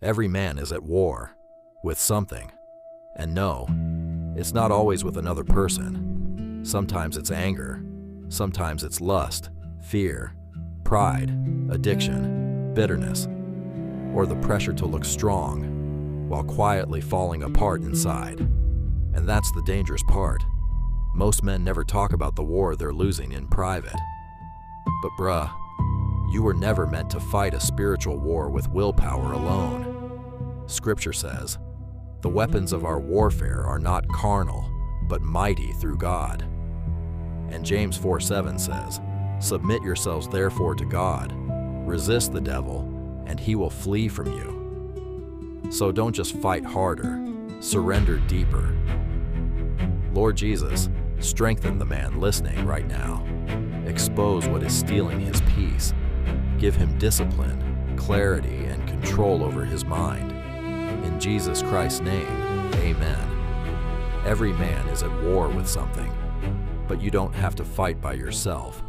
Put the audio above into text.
Every man is at war with something. And no, it's not always with another person. Sometimes it's anger. Sometimes it's lust, fear, pride, addiction, bitterness, or the pressure to look strong while quietly falling apart inside. And that's the dangerous part. Most men never talk about the war they're losing in private. But bruh, you were never meant to fight a spiritual war with willpower alone. Scripture says, "The weapons of our warfare are not carnal, but mighty through God." And James 4:7 says, "Submit yourselves therefore to God, resist the devil, and he will flee from you." So don't just fight harder, surrender deeper. Lord Jesus, strengthen the man listening right now. Expose what is stealing his peace. Give him discipline, clarity, and control over his mind. In Jesus Christ's name, amen. Every man is at war with something, but you don't have to fight by yourself.